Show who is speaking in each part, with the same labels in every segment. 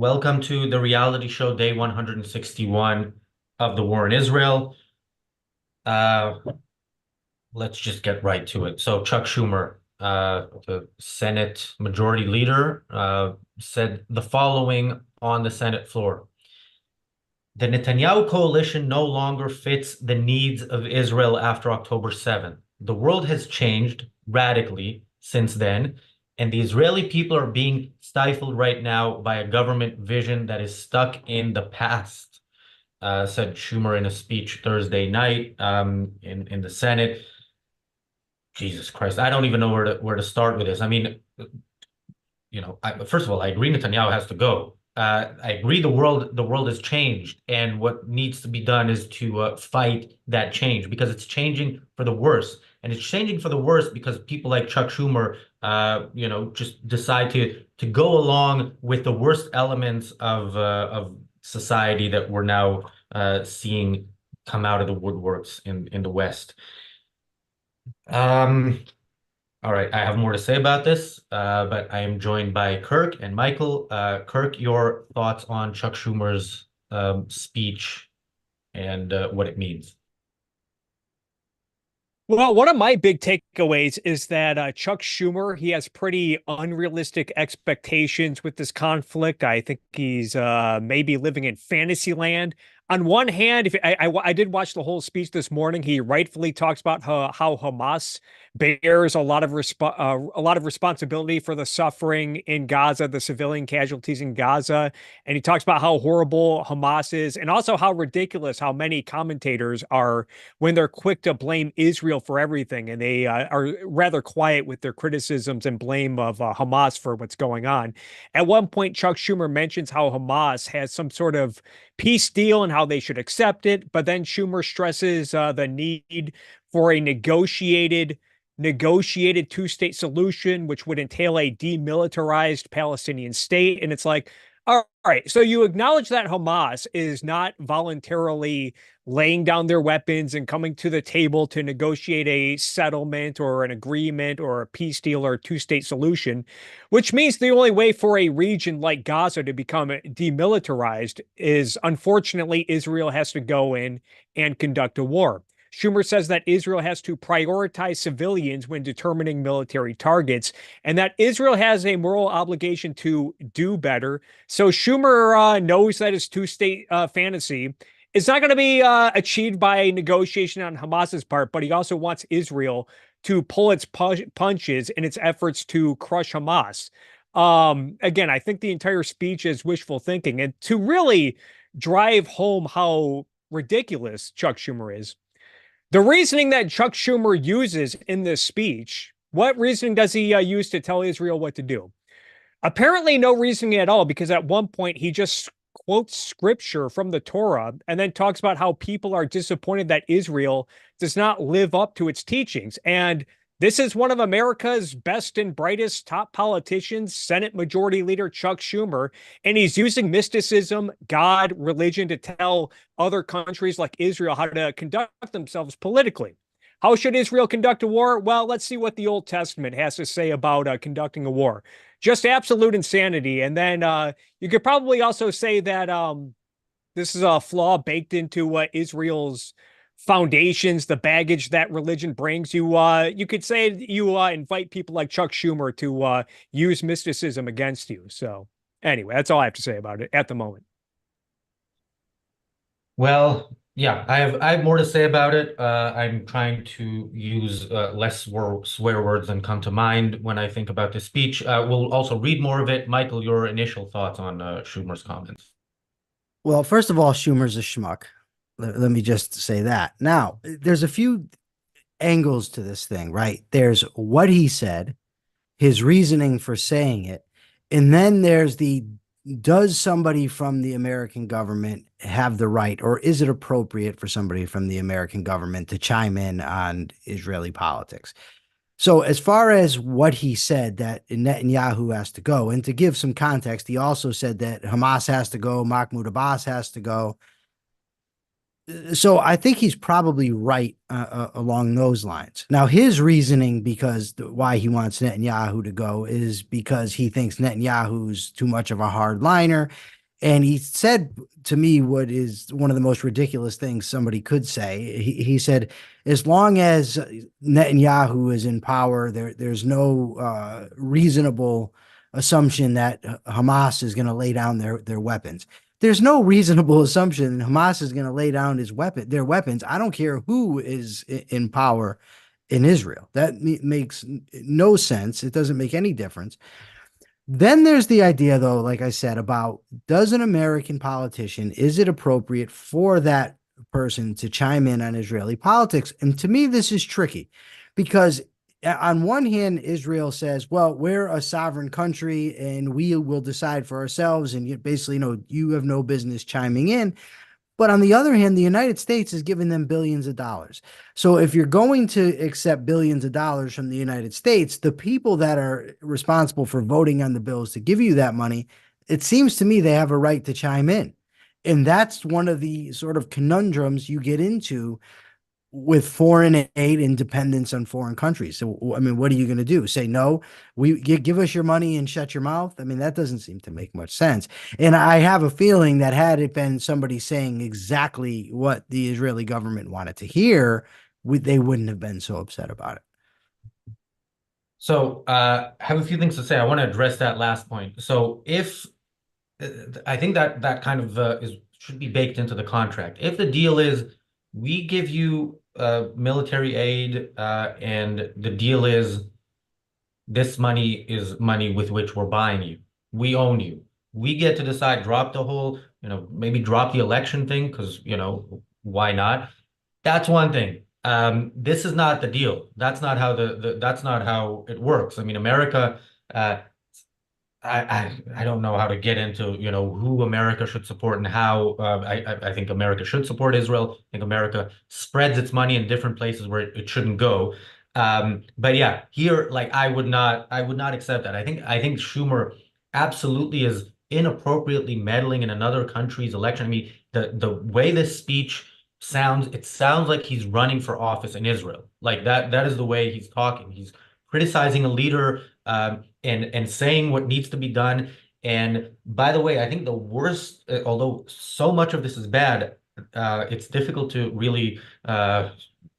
Speaker 1: Welcome to the reality show, day 161 of the war in Israel. Uh, let's just get right to it. So Chuck Schumer, the Senate Majority Leader, said the following on the Senate floor. The Netanyahu coalition no longer fits the needs of Israel after October 7th. The world has changed radically since then, and the Israeli people are being stifled right now by a government vision that is stuck in the past, said Schumer in a speech Thursday night in the Senate. Jesus Christ, I don't even know where to start with this. I mean, first of all, I agree Netanyahu has to go. I agree the world has changed, and what needs to be done is to fight that change because it's changing for the worse, and it's changing for the worse because people like Chuck Schumer, just decide to go along with the worst elements of society that we're now seeing come out of the woodworks in the West. Um, all right, I have more to say about this, but I am joined by Kirk and Michael. Kirk, your thoughts on Chuck Schumer's speech and what it means?
Speaker 2: Well, one of my big takeaways is that Chuck Schumer, he has pretty unrealistic expectations with this conflict. I think he's maybe living in fantasy land. On one hand, if I did watch the whole speech this morning, he rightfully talks about how Hamas bears a lot of responsibility for the suffering in Gaza, the civilian casualties in Gaza, and he talks about how horrible Hamas is, and also how ridiculous how many commentators are when they're quick to blame Israel for everything, and they are rather quiet with their criticisms and blame of Hamas for what's going on. At one point, Chuck Schumer mentions how Hamas has some sort of peace deal and how they should accept it, but then Schumer stresses the need for a negotiated two-state solution, which would entail a demilitarized Palestinian state. And it's like, all right, so you acknowledge that Hamas is not voluntarily laying down their weapons and coming to the table to negotiate a settlement or an agreement or a peace deal or a two-state solution, which means the only way for a region like Gaza to become demilitarized is, unfortunately, Israel has to go in and conduct a war. Schumer says that Israel has to prioritize civilians when determining military targets, and that Israel has a moral obligation to do better. So Schumer knows that his two-state fantasy is not going to be achieved by a negotiation on Hamas's part, but he also wants Israel to pull its punches in its efforts to crush Hamas. Again, I think the entire speech is wishful thinking, and to really drive home how ridiculous Chuck Schumer is. The reasoning that Chuck Schumer uses in this speech, what reasoning does he use to tell Israel what to do? Apparently, no reasoning at all, because at one point he just quotes scripture from the Torah and then talks about how people are disappointed that Israel does not live up to its teachings. And this is one of America's best and brightest top politicians, Senate Majority Leader Chuck Schumer, and he's using mysticism, God, religion to tell other countries like Israel how to conduct themselves politically. How should Israel conduct a war? Well, let's see what the Old Testament has to say about conducting a war. Just absolute insanity. And then you could probably also say that this is a flaw baked into Israel's foundations, the baggage that religion brings. You could say you invite people like Chuck Schumer to use mysticism against you. So anyway, that's all I have to say about it at the moment.
Speaker 1: Well, yeah, I have more to say about it. I'm trying to use less swear words than come to mind when I think about this speech. We'll also read more of it. Michael, your initial thoughts on Schumer's comments?
Speaker 3: Well, first of all, Schumer's a schmuck. Let me just say that. Now, there's a few angles to this thing, right? There's what he said, his reasoning for saying it, and then there's the does somebody from the American government have the right, or is it appropriate for somebody from the American government to chime in on Israeli politics? So, as far as what he said, that Netanyahu has to go, and to give some context, he also said that Hamas has to go, Mahmoud Abbas has to go. So I think he's probably right along those lines. Now, his reasoning why he wants Netanyahu to go is because he thinks Netanyahu's too much of a hardliner. And he said to me what is one of the most ridiculous things somebody could say. He said, as long as Netanyahu is in power, there's no reasonable assumption that Hamas is going to lay down their weapons. There's no reasonable assumption that Hamas is going to lay down their weapons. I don't care who is in power in Israel. That makes no sense. It doesn't make any difference. Then there's the idea, though, like I said, about does an American politician, is it appropriate for that person to chime in on Israeli politics? And to me, this is tricky because on one hand, Israel says, well, we're a sovereign country and we will decide for ourselves. And basically, you have no business chiming in. But on the other hand, the United States is giving them billions of dollars. So if you're going to accept billions of dollars from the United States, the people that are responsible for voting on the bills to give you that money, it seems to me they have a right to chime in. And that's one of the sort of conundrums you get into with foreign aid and dependence on foreign countries. So, I mean, what are you going to do? Say, no, give us your money and shut your mouth? I mean, that doesn't seem to make much sense. And I have a feeling that had it been somebody saying exactly what the Israeli government wanted to hear, they wouldn't have been so upset about it.
Speaker 1: So I have a few things to say. I want to address that last point. So if I think that kind of should be baked into the contract. If the deal is we give you military aid and the deal is this money is money with which we're buying you. We own you. We get to decide, drop the whole, maybe drop the election thing because, why not? That's one thing. This is not the deal. That's not how that's not how it works. I mean, America, I don't know how to get into, who America should support and how. I think America should support Israel. I think America spreads its money in different places where it shouldn't go. But yeah, here, like I would not accept that. I think Schumer absolutely is inappropriately meddling in another country's election. I mean, the way this speech sounds, it sounds like he's running for office in Israel. Like that is the way he's talking. He's criticizing a leader and saying what needs to be done. And by the way, I think the worst, although so much of this is bad, it's difficult to really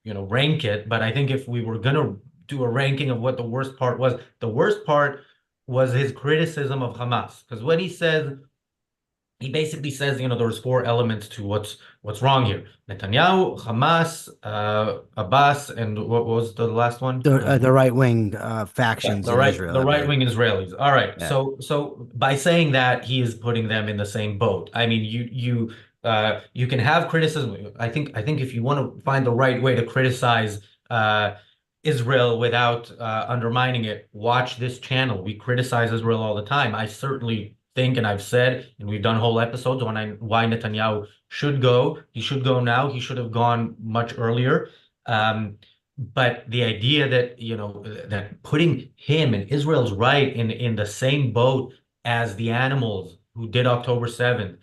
Speaker 1: rank it. But I think if we were gonna do a ranking of what the worst part was, the worst part was his criticism of Hamas. Because when he basically says, there's four elements to what's wrong here. Netanyahu, Hamas, Abbas, and what was the last one?
Speaker 3: The right-wing factions in Israel.
Speaker 1: The right-wing Israelis. All right.
Speaker 3: Yeah.
Speaker 1: So by saying that, he is putting them in the same boat. I mean, you can have criticism. I think if you want to find the right way to criticize Israel without undermining it, watch this channel. We criticize Israel all the time. I certainly think, and I've said, and we've done whole episodes on why Netanyahu should go. He should go now. He should have gone much earlier. But the idea that, that putting him and Israel's right in the same boat as the animals who did October 7th,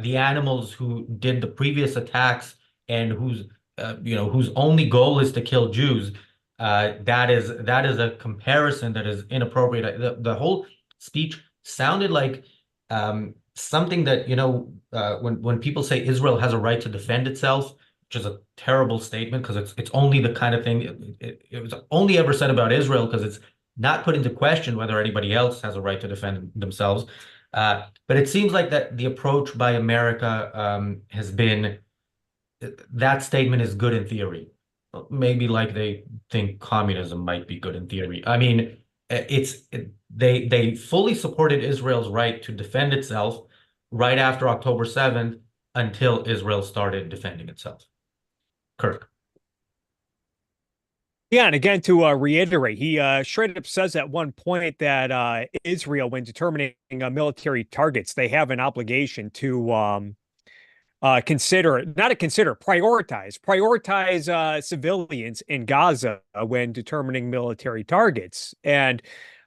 Speaker 1: the animals who did the previous attacks and whose only goal is to kill Jews, that is a comparison that is inappropriate. The whole speech sounded like something that, when people say Israel has a right to defend itself, which is a terrible statement because it's only the kind of thing it was only ever said about Israel because it's not put into question whether anybody else has a right to defend themselves. But it seems like that the approach by America has been that statement is good in theory. Maybe like they think communism might be good in theory. I mean, they fully supported Israel's right to defend itself right after October 7th until Israel started defending itself. Kirk.
Speaker 2: Yeah, and again, to reiterate, he straight up says at one point that Israel, when determining military targets, they have an obligation to prioritize civilians in Gaza when determining military targets. And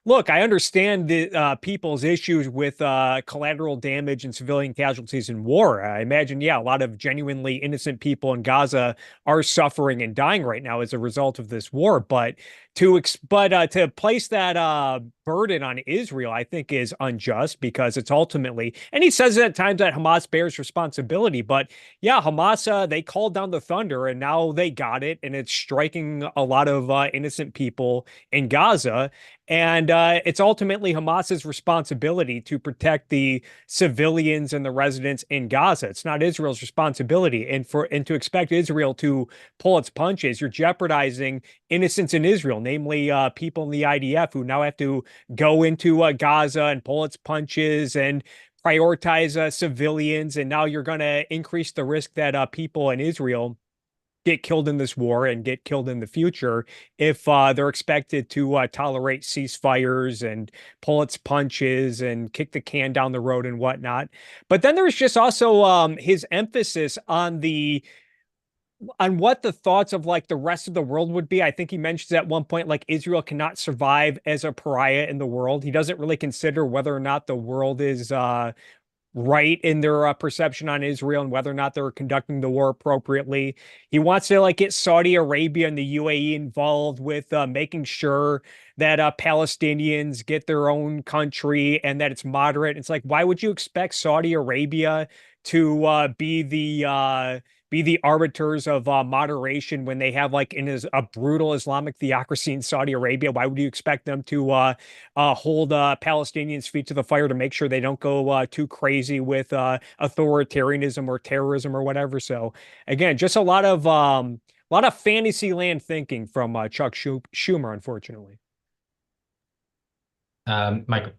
Speaker 2: Look, I understand the people's issues with collateral damage and civilian casualties in war. I imagine, yeah, a lot of genuinely innocent people in Gaza are suffering and dying right now as a result of this war. But to place that burden on Israel, I think is unjust because it's ultimately, and he says at times that Hamas bears responsibility. But yeah, Hamas they called down the thunder and now they got it, and it's striking a lot of innocent people in Gaza. And it's ultimately Hamas's responsibility to protect the civilians and the residents in Gaza. It's not Israel's responsibility. And to expect Israel to pull its punches, you're jeopardizing innocents in Israel, namely people in the IDF who now have to go into Gaza and pull its punches and prioritize civilians. And now you're going to increase the risk that people in Israel get killed in this war and get killed in the future if they're expected to tolerate ceasefires and pull its punches and kick the can down the road and whatnot. But then there's just also his emphasis on what the thoughts of like the rest of the world would be. I think he mentions at one point like Israel cannot survive as a pariah in the world. He doesn't really consider whether or not the world is right in their perception on Israel and whether or not they're conducting the war appropriately. He wants to like get Saudi Arabia and the UAE involved with making sure that Palestinians get their own country and that it's moderate. It's like, why would you expect Saudi Arabia to be the arbiters of moderation when they have like a brutal Islamic theocracy in Saudi Arabia? Why would you expect them to hold Palestinians' feet to the fire to make sure they don't go too crazy with authoritarianism or terrorism or whatever? So again, just a lot of fantasy land thinking from Chuck Schumer, unfortunately.
Speaker 1: Michael.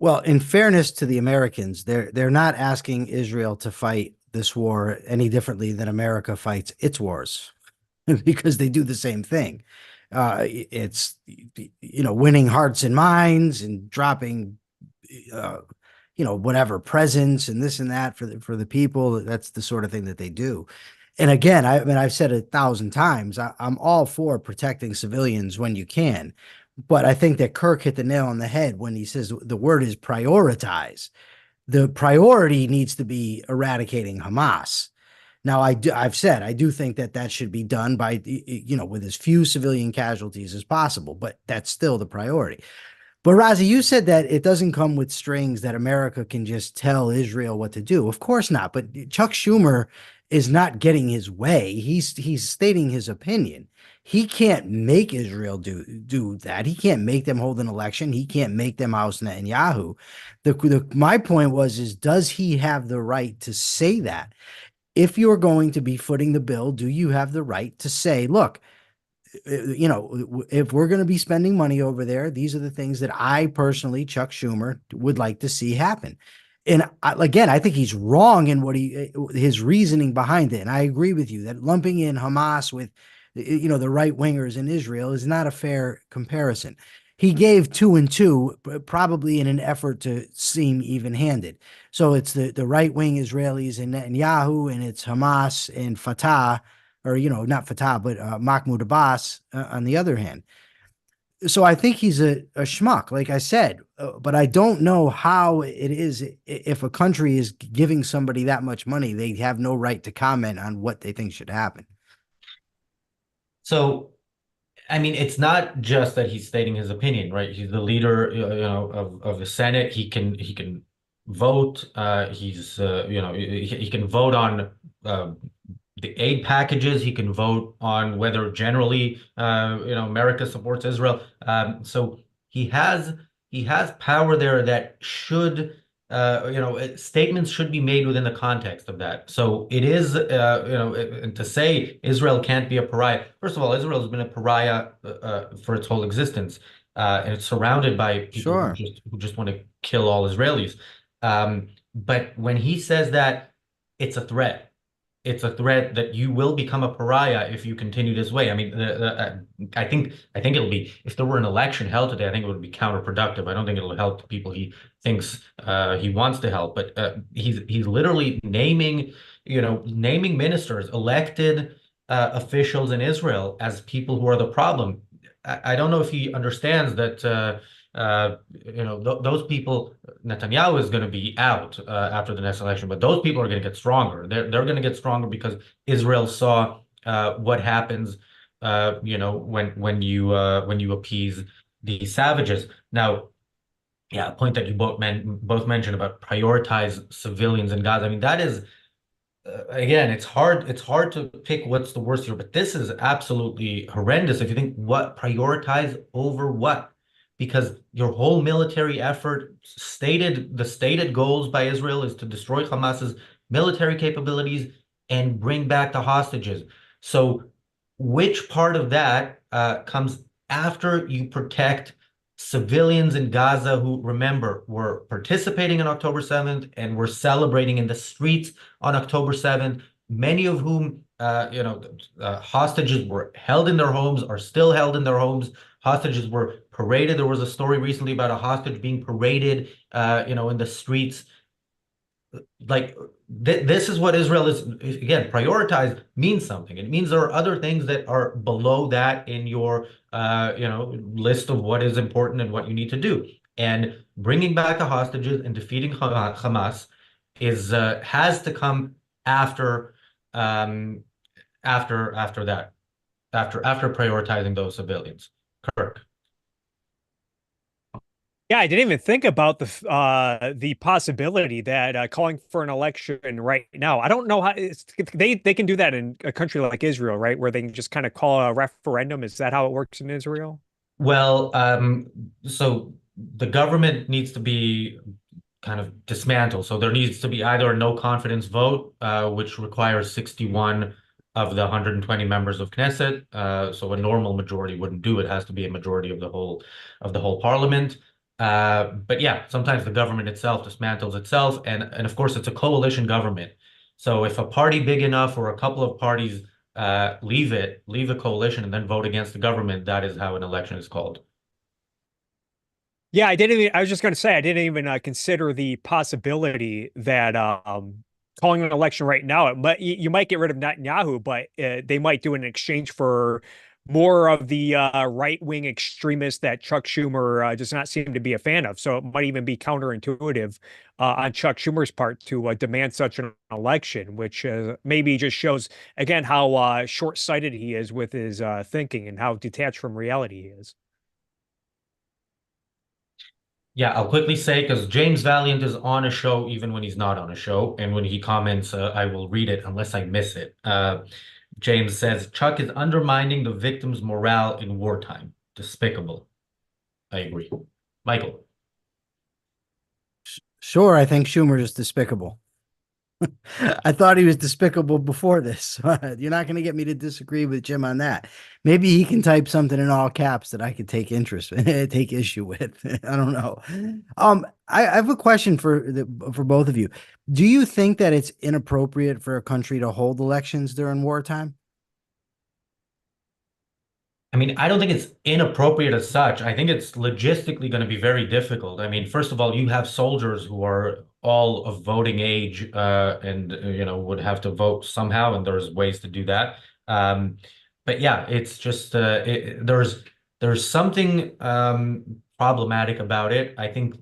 Speaker 3: Well, in fairness to the Americans, they're not asking Israel to fight this war any differently than America fights its wars because they do the same thing. It's, winning hearts and minds and dropping, whatever presents and this and that for the people. That's the sort of thing that they do. And again, I've said 1,000 times, I'm all for protecting civilians when you can. But I think that Kirk hit the nail on the head when he says the word is prioritize. The priority needs to be eradicating Hamas. Now, I've said I do think that should be done by, with as few civilian casualties as possible, but that's still the priority. But Razi, you said that it doesn't come with strings that America can just tell Israel what to do. Of course not. But Chuck Schumer is not getting his way. He's stating his opinion. He can't make Israel do that. He can't make them hold an election. He can't make them oust Netanyahu. My point is, does he have the right to say that? If you're going to be footing the bill, do you have the right to say, look, if we're going to be spending money over there, these are the things that I personally, Chuck Schumer, would like to see happen. And again, I think he's wrong in his reasoning behind it. And I agree with you that lumping in Hamas with, the right wingers in Israel is not a fair comparison. He gave 2 and 2, probably in an effort to seem even-handed. So it's the right-wing Israelis and Netanyahu, and it's Hamas and Fatah, or, not Fatah, but Mahmoud Abbas on the other hand. So I think he's a schmuck, like I said, but I don't know how it is if a country is giving somebody that much money, they have no right to comment on what they think should happen.
Speaker 1: So, I mean, it's not just that he's stating his opinion, right? He's the leader, of the Senate. He can vote. He can vote on the aid packages. He can vote on whether generally, America supports Israel. So he has power there that should, statements should be made within the context of that. So it is, and to say Israel can't be a pariah. First of all, Israel has been a pariah for its whole existence, and it's surrounded by people who just want to kill all Israelis. But when he says that, it's a threat. It's a threat that you will become a pariah if you continue this way. I mean, I think it'll be, if there were an election held today, I think it would be counterproductive. I don't think it'll help the people he thinks he wants to help. But he's literally naming ministers, elected officials in Israel as people who are the problem. I don't know if he understands that those people, Netanyahu is going to be out after the next election, but those people are going to get stronger. They're going to get stronger because Israel saw what happens when you appease the savages. Now, yeah, a point that you both mentioned about prioritize civilians in Gaza. I mean, that is again, it's hard to pick what's the worst here, but this is absolutely horrendous if you think what prioritize over what, because your whole military effort the stated goals by Israel is to destroy Hamas's military capabilities and bring back the hostages. So which part of that comes after you protect civilians in Gaza who, remember, were participating on October 7th and were celebrating in the streets on October 7th, many of whom, hostages were held in their homes, are still held in their homes. Hostages were paraded. There was a story recently about a hostage being paraded, in the streets. Like this is what Israel is, again, prioritize means something. It means there are other things that are below that in your list of what is important and what you need to do. And bringing back the hostages and defeating Hamas is has to come after um after that, after prioritizing those civilians. Kirk.
Speaker 2: Yeah, I didn't even think about the possibility that calling for an election right now. I don't know how they can do that in a country like Israel, right? Where they can just kind of call a referendum. Is that how it works in Israel?
Speaker 1: Well, so the government needs to be kind of dismantled. So there needs to be either a no confidence vote, which requires 61 of the 120 members of Knesset. So a normal majority wouldn't do it. It has to be a majority of the whole parliament. But yeah, sometimes the government itself dismantles itself, and of course it's a coalition government. So if a party big enough or a couple of parties leave the coalition and then vote against the government, that is how an election is called.
Speaker 2: Yeah, I was just going to say, I didn't even consider the possibility that calling an election right now, you might get rid of Netanyahu, but they might do it in exchange for more of the right-wing extremists that Chuck Schumer does not seem to be a fan of. So it might even be counterintuitive on Chuck Schumer's part to demand such an election, which maybe just shows, again, how short-sighted he is with his thinking and how detached from reality he is.
Speaker 1: Yeah, I'll quickly say, because James Valiant is on a show even when he's not on a show, and when he comments, I will read it unless I miss it. James says, Chuck is undermining the victim's morale in wartime. Despicable. I agree. Michael.
Speaker 3: Sure, I think Schumer is despicable. I thought he was despicable before this. You're not going to get me to disagree with Jim on that. Maybe he can type something in all caps that I could take take issue with. I don't know. I have a question for both of you. Do you think that it's inappropriate for a country to hold elections during wartime?
Speaker 1: I mean, I don't think it's inappropriate as such. I think it's logistically going to be very difficult. I mean, first of all, you have soldiers who are all of voting age, and would have to vote somehow, and there's ways to do that. But yeah, it's just there's something problematic about it. I think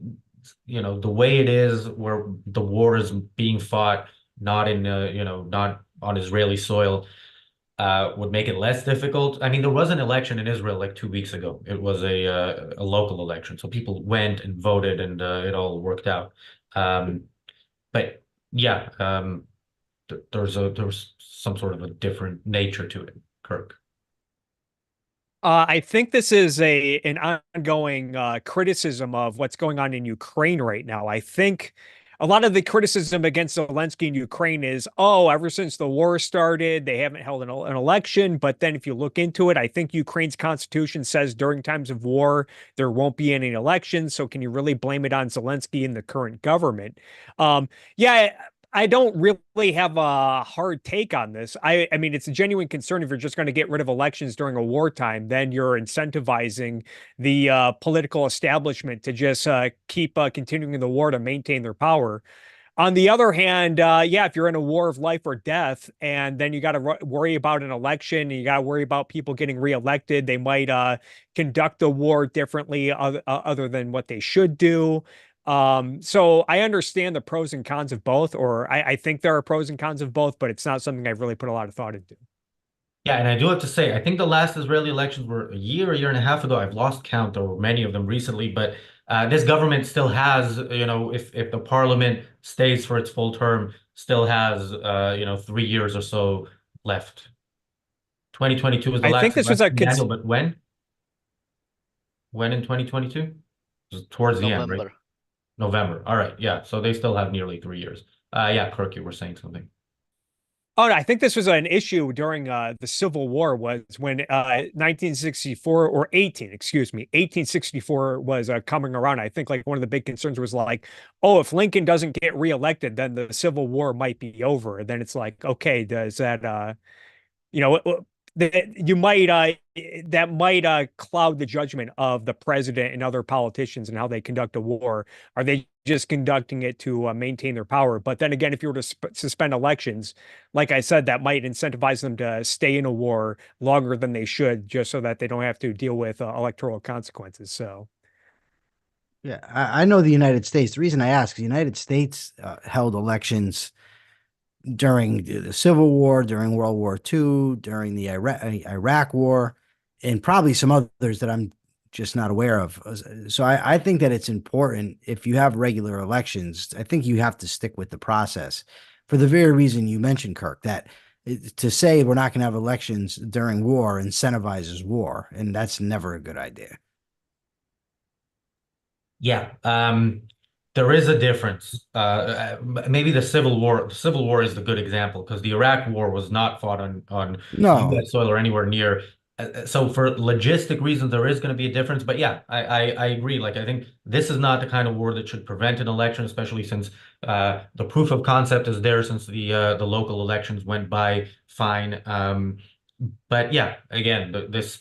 Speaker 1: the way it is, where the war is being fought not in not on Israeli soil, would make it less difficult. I mean, there was an election in Israel like 2 weeks ago. It was a local election, so people went and voted, and it all worked out. But yeah, there's some sort of a different nature to it, Kirk.
Speaker 2: I think this is an ongoing criticism of what's going on in Ukraine right now. I think a lot of the criticism against Zelensky in Ukraine is, oh, ever since the war started, they haven't held an election. But then if you look into it, I think Ukraine's constitution says during times of war, there won't be any elections. So can you really blame it on Zelensky and the current government? Yeah, I don't really have a hard take on this. I mean, it's a genuine concern if you're just going to get rid of elections during a wartime, then you're incentivizing the political establishment to just keep continuing the war to maintain their power. On the other hand, yeah, if you're in a war of life or death, and then you got to worry about an election, and you got to worry about people getting reelected, they might conduct the war differently, other than what they should do. So I understand the pros and cons of both, or I think there are pros and cons of both, but it's not something I've really put a lot of thought into.
Speaker 1: Yeah, and I do have to say, I think the last Israeli elections were a year and a half ago. I've lost count. There were many of them recently, but this government still has, if the parliament stays for its full term, still has, 3 years or so left. 2022 was the
Speaker 2: I think
Speaker 1: last
Speaker 2: this was a
Speaker 1: election, Daniel, but when? When in 2022? It was towards the end, right?
Speaker 4: November.
Speaker 1: November. All right. Yeah. So they still have nearly 3 years. Yeah, Kirk, you were saying something.
Speaker 2: Oh, no, I think this was an issue during the Civil War was when 1964 or 1864 was coming around. I think like one of the big concerns was like, oh, if Lincoln doesn't get reelected, then the Civil War might be over. And then it's like, okay, does that you know, that you might that might cloud the judgment of the president and other politicians and how they conduct a war. Are they just conducting it to maintain their power? But then again, if you were to suspend elections, like I said, that might incentivize them to stay in a war longer than they should, just so that they don't have to deal with electoral consequences. So.
Speaker 3: Yeah, I know the United States. The reason I ask, the United States held elections during the Civil War, during World War II, during the Iraq War, and probably some others that I'm just not aware of. So I think that it's important if you have regular elections, I think you have to stick with the process for the very reason you mentioned, Kirk, that to say we're not going to have elections during war incentivizes war, and that's never a good idea.
Speaker 1: Yeah, there is a difference. Maybe the Civil War. The Civil War is the good example because the Iraq War was not fought on
Speaker 3: No,
Speaker 1: U.S. soil or anywhere near. So for logistic reasons, there is going to be a difference. But yeah, I agree. Like I think this is not the kind of war that should prevent an election, especially since the proof of concept is there since the local elections went by fine. But yeah, again, the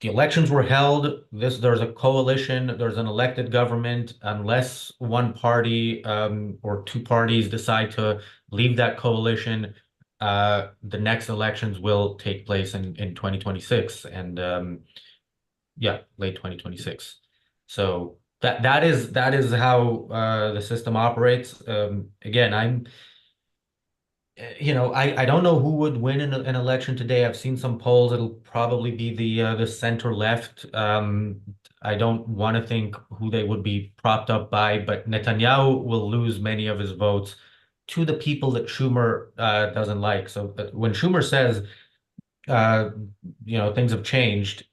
Speaker 1: elections were held. There's a coalition. There's an elected government. Unless one party or two parties decide to leave that coalition, the next elections will take place in 2026 and yeah, late 2026. So that is how the system operates. Again, I don't know who would win an election today. I've seen some polls. It'll probably be the center left. I don't want to think who they would be propped up by, but Netanyahu will lose many of his votes to the people that Schumer doesn't like. So when Schumer says, things have changed,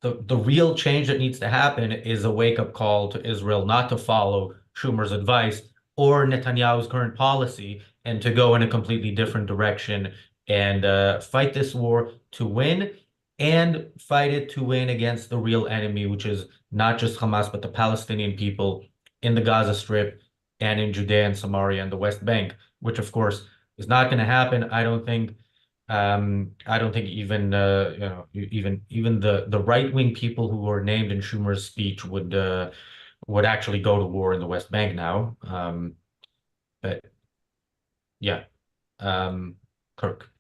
Speaker 1: the real change that needs to happen is a wake-up call to Israel not to follow Schumer's advice or Netanyahu's current policy and to go in a completely different direction and fight this war to win and fight it to win against the real enemy, which is not just Hamas, but the Palestinian people in the Gaza Strip and in Judea and Samaria and the West Bank, which of course is not going to happen. I don't think even even the right-wing people who were named in Schumer's speech would actually go to war in the West Bank now. But yeah, Kirk.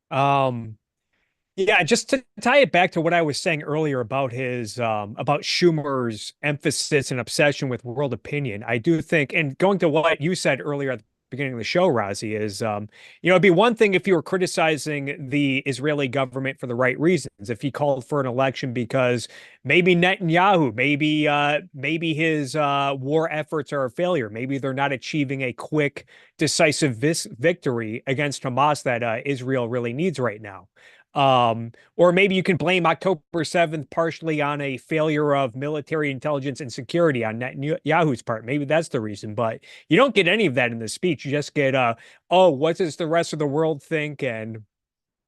Speaker 2: Um, Yeah, just to tie it back to what I was saying earlier about his about Schumer's emphasis and obsession with world opinion, I do think, and going to what you said earlier at the beginning of the show, Razi, is it'd be one thing if you were criticizing the Israeli government for the right reasons, if he called for an election because maybe Netanyahu, maybe his war efforts are a failure, maybe they're not achieving a quick, decisive victory against Hamas that Israel really needs right now. Or maybe you can blame October 7th partially on a failure of military intelligence and security on Netanyahu's part. Maybe that's the reason, but you don't get any of that in the speech. You just get, oh, what does the rest of the world think? And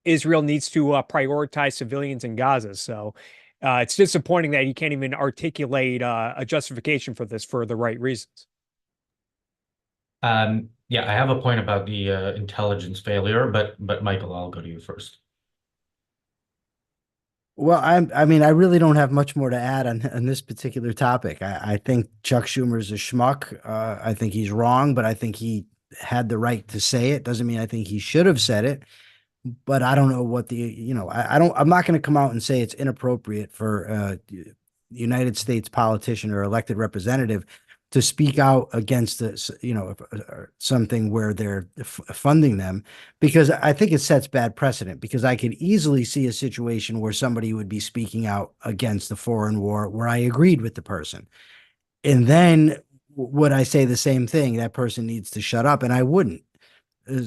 Speaker 2: Israel needs to prioritize civilians in Gaza. So it's disappointing that he can't even articulate a justification for this for the right reasons.
Speaker 1: Yeah, I have a point about the intelligence failure, but Michael, I'll go to you first.
Speaker 3: Well, I mean, I really don't have much more to add on this particular topic. I think Chuck Schumer's a schmuck. I think he's wrong, but I think he had the right to say it. Doesn't mean I think he should have said it, but I don't know what I'm not going to come out and say it's inappropriate for a United States politician or elected representative to speak out against this, something where they're funding them, because I think it sets bad precedent. Because I could easily see a situation where somebody would be speaking out against the foreign war where I agreed with the person. And then would I say the same thing? That person needs to shut up, and I wouldn't.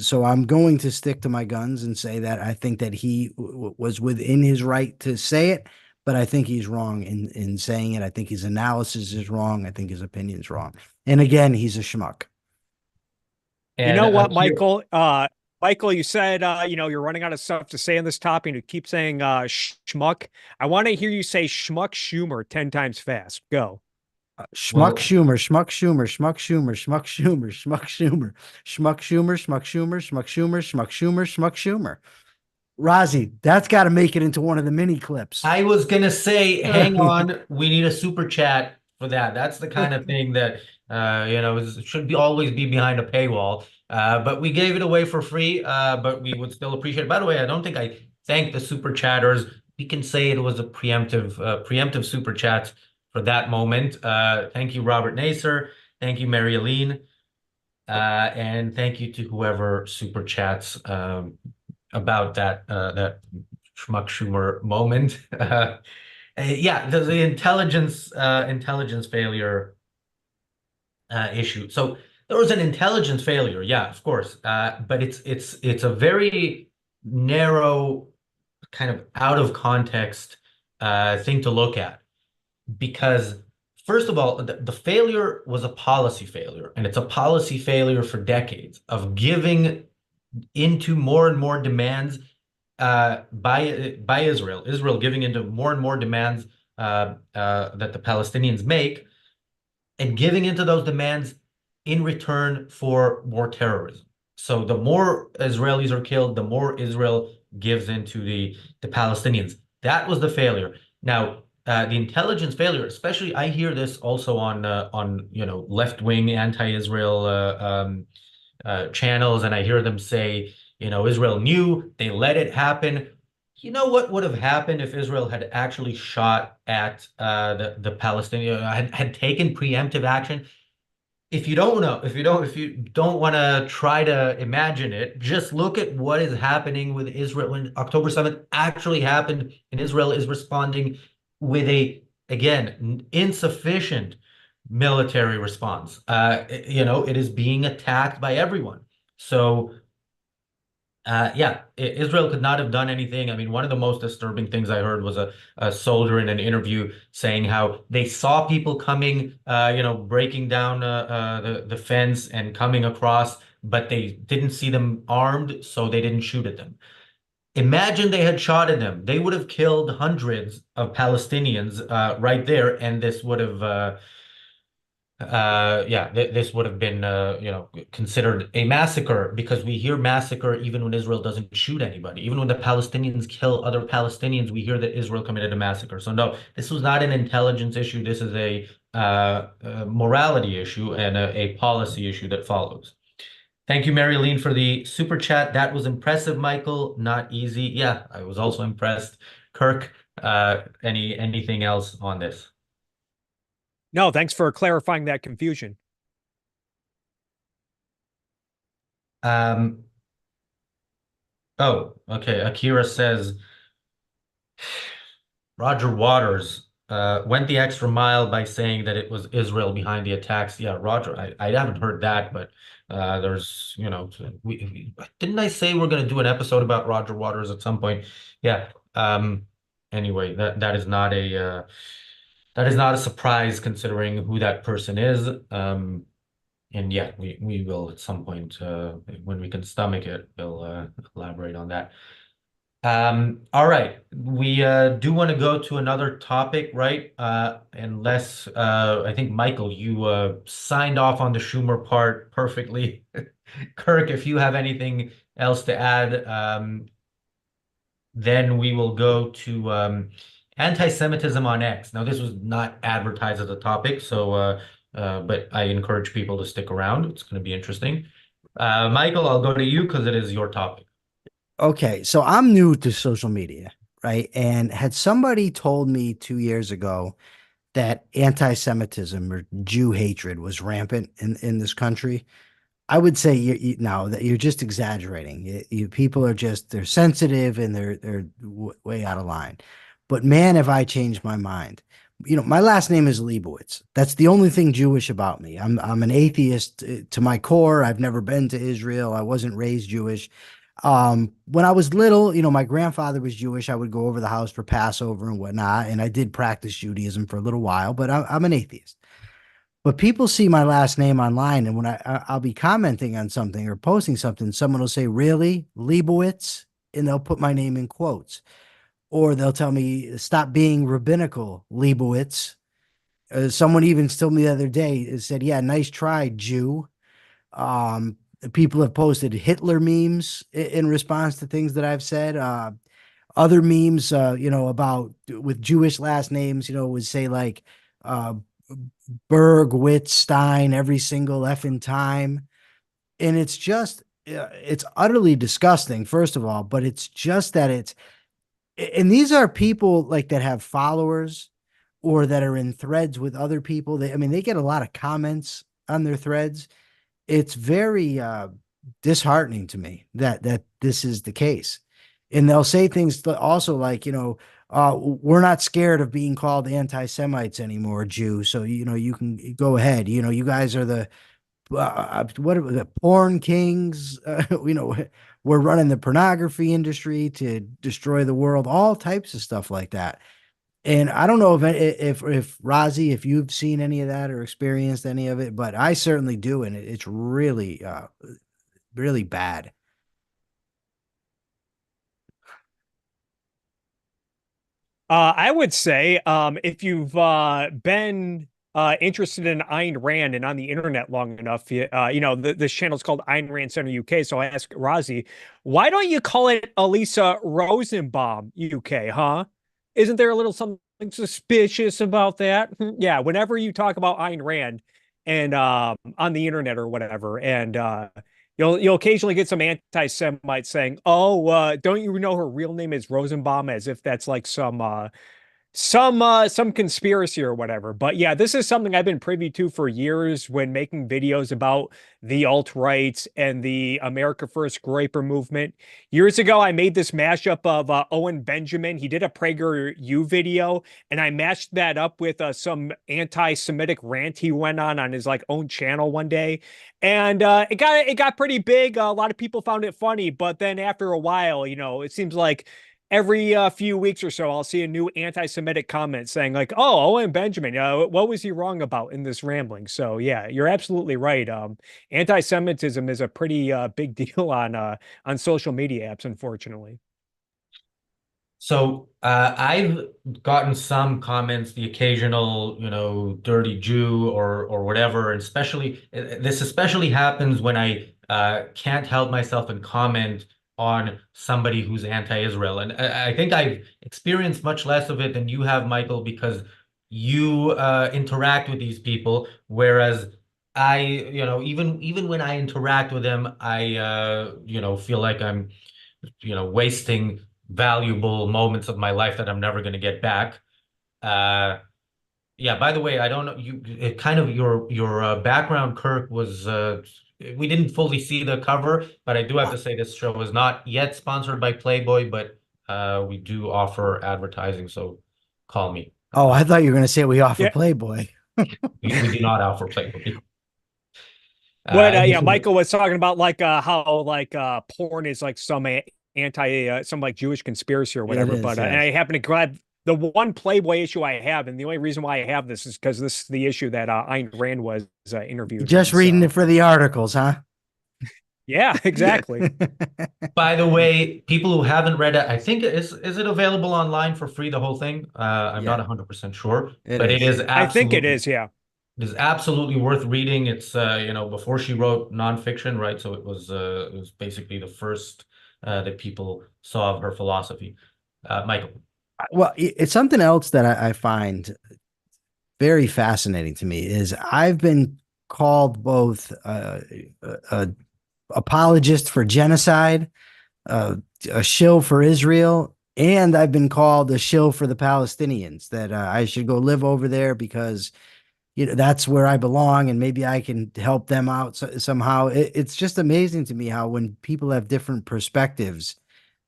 Speaker 3: So I'm going to stick to my guns and say that I think that he was within his right to say it, but I think he's wrong in saying it. I think his analysis is wrong. I think his opinion's wrong. And again, he's a schmuck.
Speaker 2: You
Speaker 1: And
Speaker 2: know what,
Speaker 1: here,
Speaker 2: Michael? Michael, you said you're running out of stuff to say on this topic. You keep saying schmuck. I want to hear you say schmuck Schumer 10 times fast. Go.
Speaker 3: Schmuck
Speaker 1: well,
Speaker 3: Schumer, schmuck Schumer, schmuck Schumer, schmuck Schumer, schmuck Schumer, schmuck Schumer, schmuck Schumer, schmuck Schumer, schmuck Schumer, schmuck Schumer. Rozzy, that's got to make it into one of the mini clips.
Speaker 1: I was gonna say, hang on, we need a super chat for that. That's the kind of thing that should be always be behind a paywall. But we gave it away for free. But we would still appreciate it. By the way, I don't think I thanked the super chatters. We can say it was a preemptive super chat for that moment. Thank you, Robert Naser. Thank you, Mary Aline. And thank you to whoever super chats about that Schmuck Schumer moment. Yeah, the intelligence failure issue. So there was an intelligence failure, yeah, of course, but it's a very narrow, kind of out of context thing to look at, because first of all, the failure was a policy failure, and it's a policy failure for decades of giving into more and more demands by Israel. Israel giving into more and more demands that the Palestinians make, and giving into those demands in return for more terrorism. So the more Israelis are killed, the more Israel gives into the Palestinians. That was the failure. Now, the intelligence failure, especially, I hear this also on left-wing anti-Israel channels, and I hear them say, Israel knew, they let it happen. You know what would have happened if Israel had actually shot at the Palestinian, had taken preemptive action? If you don't know, if you don't want to try to imagine it, just look at what is happening with Israel when October 7th actually happened, and Israel is responding with again, insufficient military response. It is being attacked by everyone. So yeah, Israel could not have done anything. I mean, one of the most disturbing things I heard was a soldier in an interview saying how they saw people coming, breaking down the fence and coming across, but they didn't see them armed, so they didn't shoot at them. Imagine they had shot at them. They would have killed hundreds of Palestinians right there, and this would have yeah, this would have been, considered a massacre, because we hear massacre even when Israel doesn't shoot anybody. Even when the Palestinians kill other Palestinians, we hear that Israel committed a massacre. So no, this was not an intelligence issue. This is a morality issue and a policy issue that follows. Thank you, Mary Lean, for the super chat. That was impressive, Michael. Not easy. Yeah, I was also impressed. Kirk, anything else on this?
Speaker 2: No, thanks for clarifying that confusion.
Speaker 1: Um, oh, okay. Akira says Roger Waters went the extra mile by saying that it was Israel behind the attacks. Yeah, Roger, I haven't heard that, but there's, didn't I say we're going to do an episode about Roger Waters at some point? Yeah. Anyway, that is not a surprise considering who that person is. And yeah, we will at some point when we can stomach it, we'll elaborate on that. All right, we do want to go to another topic, right? Unless I think Michael, you signed off on the Schumer part perfectly. Kirk, if you have anything else to add, Then we will go to anti-Semitism on X. Now, this was not advertised as a topic, so but I encourage people to stick around. It's going to be interesting. Michael, I'll go to you because it is your topic.
Speaker 3: Okay, so I'm new to social media, right? And had somebody told me 2 years ago that anti-Semitism or Jew hatred was rampant in this country, I would say no, that you're just exaggerating. People are just they're sensitive and they're way out of line. But man, have I changed my mind. My last name is Liebowitz. That's the only thing Jewish about me. I'm an atheist to my core. I've never been to Israel. I wasn't raised Jewish. When I was little, my grandfather was Jewish. I would go over the house for Passover and whatnot, and I did practice Judaism for a little while, but I'm an atheist. But people see my last name online, and when I'll be commenting on something or posting something, someone will say, "Really, Liebowitz?" And they'll put my name in quotes, or they'll tell me, "Stop being rabbinical, Liebowitz." Someone even told me the other day, said, "Yeah, nice try, Jew." Um, People have posted Hitler memes in response to things that I've said. Other memes, about with Jewish last names, would say like uh, Berg, Witt, Stein, every single effing time. And it's utterly disgusting, first of all, but it's just that and these are people like that have followers or that are in threads with other people. They get a lot of comments on their threads. It's very disheartening to me that this is the case. And they'll say things also like, we're not scared of being called anti-Semites anymore, Jew. So, you can go ahead. You guys are the what are the porn kings? We're running the pornography industry to destroy the world, all types of stuff like that. And I don't know if Razi, if you've seen any of that or experienced any of it, but I certainly do, and it's really, really bad.
Speaker 2: I would say, if you've been interested in Ayn Rand and on the internet long enough, this channel is called Ayn Rand Center UK. So I asked Razi, why don't you call it Elisa Rosenbaum UK, huh? Isn't there a little something suspicious about that? Yeah, whenever you talk about Ayn Rand and on the internet or whatever, and you'll occasionally get some anti-Semites saying, "Oh, don't you know her real name is Rosenbaum?" As if that's like some conspiracy or whatever. But yeah, this is something I've been privy to for years when making videos about the alt-right and the America First Graper movement. Years ago, I made this mashup of Owen Benjamin. He did a PragerU video, and I matched that up with some anti-Semitic rant he went on his like own channel one day. And it got pretty big. A lot of people found it funny, but then after a while, it seems like every few weeks or so, I'll see a new anti-Semitic comment saying like, "Oh, Owen Benjamin, what was he wrong about in this rambling?" So yeah, you're absolutely right. Anti-Semitism is a pretty big deal on social media apps, unfortunately.
Speaker 1: So I've gotten some comments, the occasional, dirty Jew or whatever, and this especially happens when I can't help myself and comment on somebody who's anti-Israel. And I think I've experienced much less of it than you have, Michael, because you interact with these people, whereas I, even when I interact with them, I feel like I'm wasting valuable moments of my life that I'm never going to get back. Yeah, by the way, I don't know it kind of your background, Kirk, was we didn't fully see the cover, but I do have to say this show is not yet sponsored by Playboy, but we do offer advertising, so call me.
Speaker 3: Oh, I thought you were going to say we offer
Speaker 2: Yeah.
Speaker 3: Playboy.
Speaker 1: We do not offer Playboy.
Speaker 2: But yeah, Michael was talking about like how like porn is like some anti some like Jewish conspiracy or
Speaker 3: Yeah, it
Speaker 2: whatever.
Speaker 3: is,
Speaker 2: But
Speaker 3: yes.
Speaker 2: and I happen to grab the one Playboy issue I have, and the only reason why I have this is because this is the issue that Ayn Rand was interviewed
Speaker 3: Just
Speaker 2: in.
Speaker 3: reading
Speaker 2: So
Speaker 3: it for the articles, huh?
Speaker 2: yeah, exactly.
Speaker 1: By the way, people who haven't read it, I think is it available online for free, the whole thing? I'm not
Speaker 3: Yeah,
Speaker 1: 100% sure,
Speaker 3: it
Speaker 1: but it
Speaker 3: is.
Speaker 1: is
Speaker 2: I think it
Speaker 1: absolutely
Speaker 2: is. Yeah.
Speaker 1: it is absolutely worth reading. It's before she wrote nonfiction, right? So it was basically the first that people saw of her philosophy. Michael.
Speaker 3: Well, it's something else that I find very fascinating to me is I've been called both a apologist for genocide, a shill for Israel, and I've been called a shill for the Palestinians, that I should go live over there because that's where I belong and maybe I can help them out somehow. It's just amazing to me how when people have different perspectives,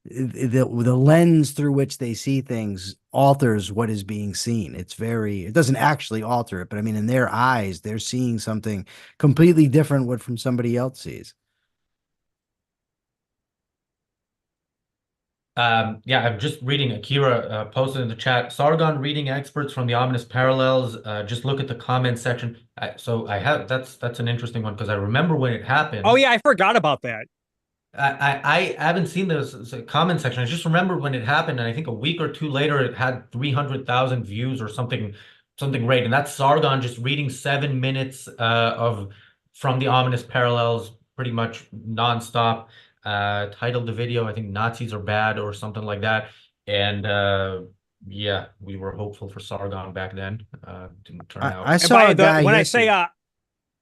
Speaker 3: the lens through which they see things alters what is being seen. It doesn't actually alter it, but I mean, in their eyes, they're seeing something completely different what from somebody else sees.
Speaker 1: Yeah, I'm just reading. Akira posted in the chat. Sargon reading experts from the ominous parallels. Just look at the comment section. So I have that's an interesting one because I remember when it happened.
Speaker 2: Oh yeah, I forgot about that.
Speaker 1: I haven't seen this comment section. I just remember when it happened, and I think a week or two later, it had 300,000 views or something great. And that's Sargon just reading 7 minutes of from the ominous parallels, pretty much nonstop. Titled the video, I think Nazis are bad or something like that. And yeah, we were hopeful for Sargon back then. Didn't turn out.
Speaker 3: I
Speaker 2: And
Speaker 3: saw
Speaker 2: by
Speaker 3: a
Speaker 2: the
Speaker 3: guy
Speaker 2: when I
Speaker 3: yesterday.
Speaker 2: say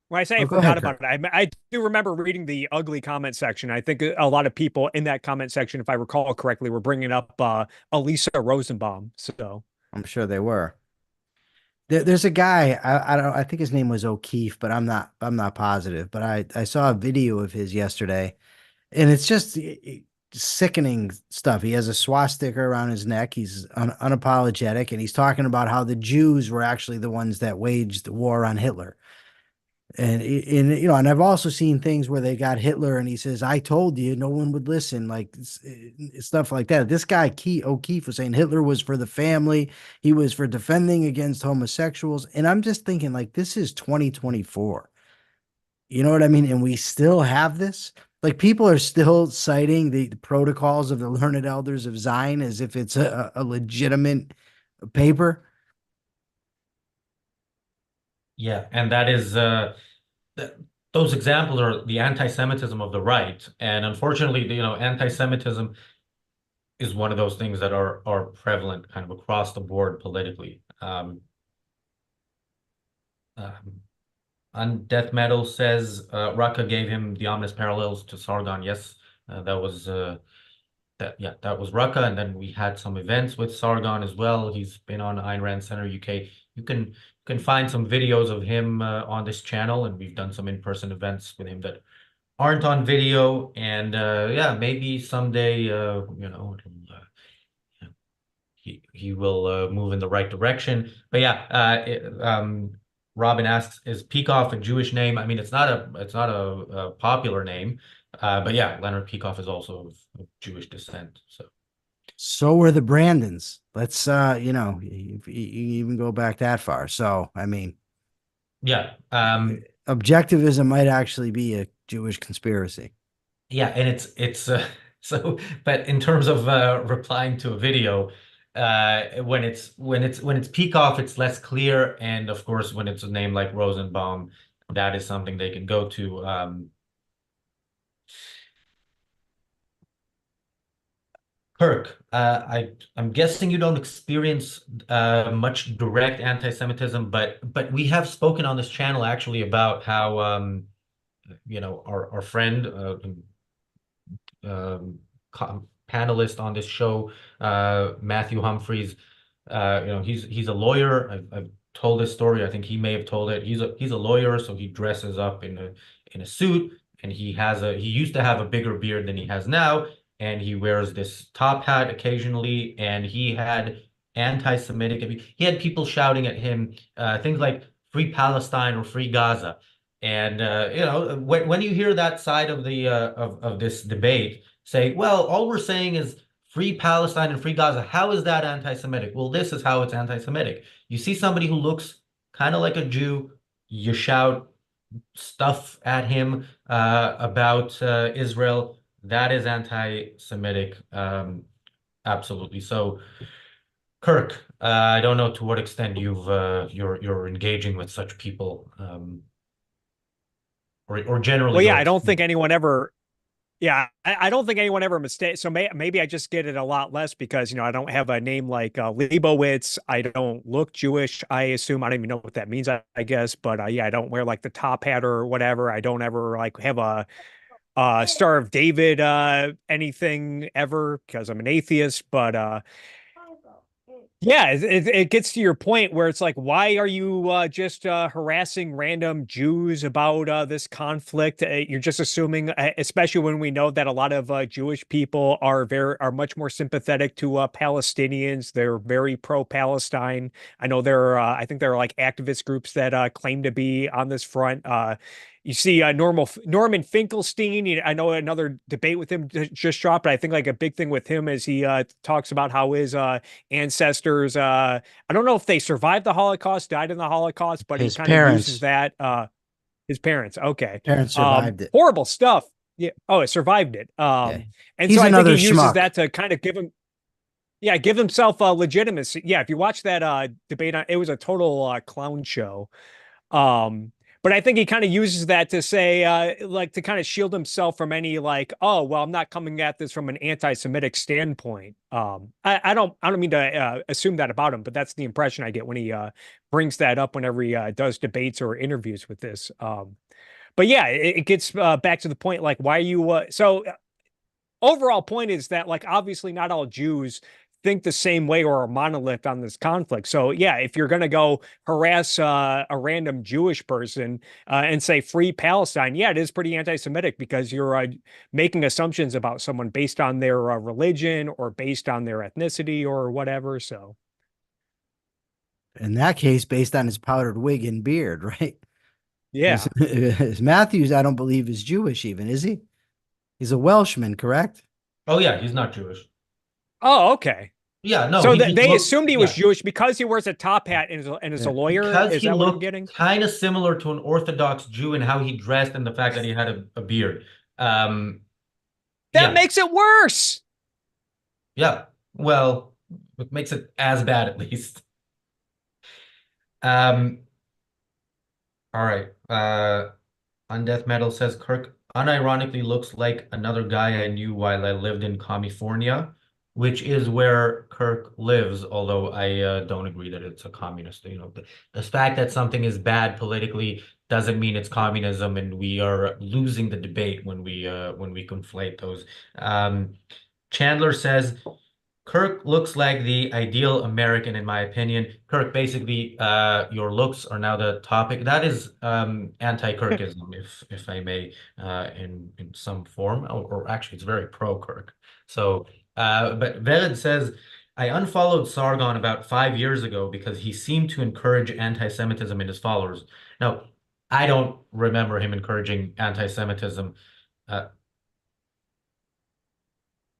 Speaker 2: when I say I
Speaker 3: Oh, go
Speaker 2: forgot
Speaker 3: ahead,
Speaker 2: about
Speaker 3: Kirk.
Speaker 2: it, I do remember reading the ugly comment section. I think a lot of people in that comment section, if I recall correctly, were bringing up Elisa Rosenbaum. So
Speaker 3: I'm sure they were. There's a guy, I don't, I think his name was O'Keefe, but I'm not positive. But I saw a video of his yesterday, and it's just sickening stuff. He has a swastika around his neck. He's unapologetic, and he's talking about how the Jews were actually the ones that waged the war on Hitler. And I've also seen things where they got Hitler, and he says, "I told you, no one would listen," like stuff like that. This guy O'Keefe was saying Hitler was for the family, he was for defending against homosexuals, and I'm just thinking, like, this is 2024. You know what I mean? And we still have this. Like, people are still citing the protocols of the learned elders of Zion as if it's a legitimate paper.
Speaker 1: Yeah, and that is th those examples are the anti-Semitism of the right. And unfortunately, anti-Semitism is one of those things that are prevalent kind of across the board politically. Um, Undeath Metal says Raqqa gave him the ominous parallels to Sargon. Yes, that was that was Raqqa, and then we had some events with Sargon as well. He's been on Ayn Rand Center UK. You can find some videos of him on this channel, and we've done some in-person events with him that aren't on video. And yeah, maybe someday he will move in the right direction. But yeah, Robin asks, is Peikoff a Jewish name? I mean, it's not a popular name, but yeah, Leonard Peikoff is also of Jewish descent.
Speaker 3: So were the Brandons. Let's if you even go back that far. So I mean,
Speaker 1: Yeah,
Speaker 3: objectivism might actually be a Jewish conspiracy.
Speaker 1: yeah, and it's so. But in terms of replying to a video, when it's Peikoff, it's less clear, and of course, when it's a name like Rosenbaum, that is something they can go to. Kirk, I'm guessing you don't experience much direct anti-Semitism, but we have spoken on this channel actually about how our friend panelist on this show, Matthew Humphreys. He's a lawyer. I've told this story. I think he may have told it. He's a lawyer, so he dresses up in a suit, and he used to have a bigger beard than he has now, and he wears this top hat occasionally, and he had anti-Semitic. I mean, he had people shouting at him things like "Free Palestine" or "Free Gaza." And when you hear that side of the of this debate say, well, all we're saying is free Palestine and free Gaza. How is that anti-Semitic? Well, this is how it's anti-Semitic. You see somebody who looks kind of like a Jew, you shout stuff at him about Israel. That is anti-Semitic, absolutely. So, Kirk, I don't know to what extent you're engaging with such people, or generally
Speaker 2: well, yeah,
Speaker 1: your
Speaker 2: I don't think
Speaker 1: experience.
Speaker 2: anyone ever Yeah, I don't think anyone ever mistake. So maybe I just get it a lot less because, I don't have a name like Liebowitz. I don't look Jewish. I assume I don't even know what that means, I guess. But yeah, I don't wear like the top hat or whatever. I don't ever like have a Star of David anything ever because I'm an atheist. But yeah, it gets to your point where it's like, why are you just harassing random Jews about this conflict? You're just assuming, especially when we know that a lot of Jewish people are much more sympathetic to Palestinians. They're very pro-Palestine. I know I think there are like activist groups that claim to be on this front. You see Norman Finkelstein. I know another debate with him just dropped, but I think like a big thing with him is he talks about how his ancestors, I don't know if they survived the Holocaust, died in the Holocaust, but he
Speaker 3: His
Speaker 2: kind of uses
Speaker 3: parents,
Speaker 2: that. His parents. Okay.
Speaker 3: parents survived it.
Speaker 2: Horrible stuff. Yeah. Oh, it survived it.
Speaker 3: Yeah.
Speaker 2: And
Speaker 3: He's
Speaker 2: so I think he
Speaker 3: another
Speaker 2: uses
Speaker 3: schmuck.
Speaker 2: that to kind of give himself legitimacy. Yeah. If you watch that debate, it was a total clown show. Um, but I think he kind of uses that to say, like, to kind of shield himself from any like, oh, well, I'm not coming at this from an anti-Semitic standpoint. I don't mean to assume that about him, but that's the impression I get when he brings that up whenever he does debates or interviews with this. But yeah, it gets back to the point, like, why are you? Overall point is that, like, obviously not all Jews think the same way or are monolith on this conflict. So yeah, if you're going to go harass a random Jewish person and say free Palestine, yeah, it is pretty anti-Semitic because you're making assumptions about someone based on their religion or based on their ethnicity or whatever. So
Speaker 3: In that case, based on his powdered wig and beard, right?
Speaker 2: yeah.
Speaker 3: Matthews, I don't believe is Jewish even, is he? He's a Welshman, correct?
Speaker 1: Oh yeah, he's not Jewish.
Speaker 2: Oh, okay.
Speaker 1: Yeah, no,
Speaker 2: So
Speaker 1: he just
Speaker 2: they
Speaker 1: looks,
Speaker 2: assumed he was
Speaker 1: yeah,
Speaker 2: Jewish because he wears a top hat and is a lawyer.
Speaker 1: because
Speaker 2: Is
Speaker 1: he
Speaker 2: that what I'm
Speaker 1: looked
Speaker 2: getting?
Speaker 1: kind of similar to an Orthodox Jew in how he dressed and the fact that he had a beard. Um,
Speaker 2: That
Speaker 1: yeah,
Speaker 2: makes it worse.
Speaker 1: yeah. Well, it makes it as bad at least. Um, all right. Undeath Metal says Kirk unironically looks like another guy I knew while I lived in California, which is where Kirk lives, although I don't agree that it's a communist. The fact that something is bad politically doesn't mean it's communism, and we are losing the debate when we conflate those. Um, Chandler says Kirk looks like the ideal American, in my opinion. Kirk, basically, your looks are now the topic. That is anti-Kirkism, if I may, in some form, or actually, it's very pro-Kirk. So, but Vered says, I unfollowed Sargon about 5 years ago because he seemed to encourage anti-Semitism in his followers. Now, I don't remember him encouraging anti-Semitism. Uh,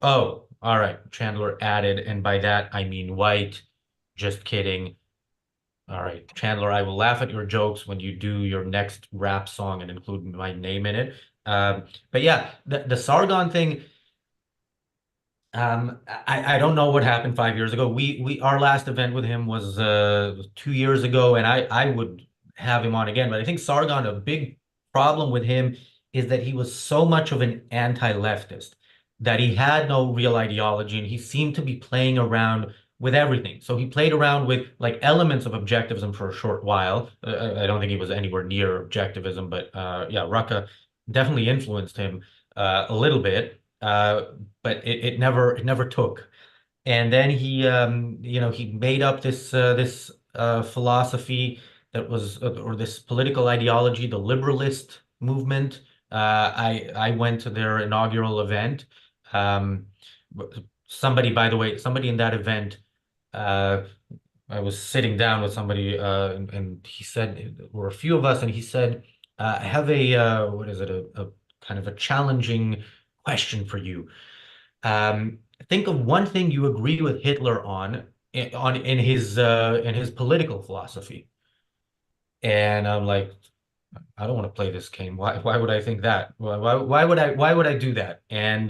Speaker 1: Oh, all right. Chandler added, and by that I mean white. Just kidding. All right, Chandler, I will laugh at your jokes when you do your next rap song and include my name in it. But yeah, the Sargon thing, I don't know what happened 5 years ago. We our last event with him was 2 years ago, and I would have him on again. But I think Sargon, a big problem with him is that he was so much of an anti-leftist that he had no real ideology, and he seemed to be playing around with everything. So he played around with like elements of objectivism for a short while. I don't think he was anywhere near objectivism, but yeah, Rucka definitely influenced him a little bit. But it never took. And then he made up this philosophy that was or this political ideology, the liberalist movement. I went to their inaugural event. Um, Somebody, by the way, somebody in that event, uh, I was sitting down with somebody, and he said, there were a few of us, and he said, I have what is it, a kind of a challenging question for you. Think of one thing you agree with Hitler on in his political philosophy. And I'm like, I don't want to play this game. Why would I think that? Why would I do that? And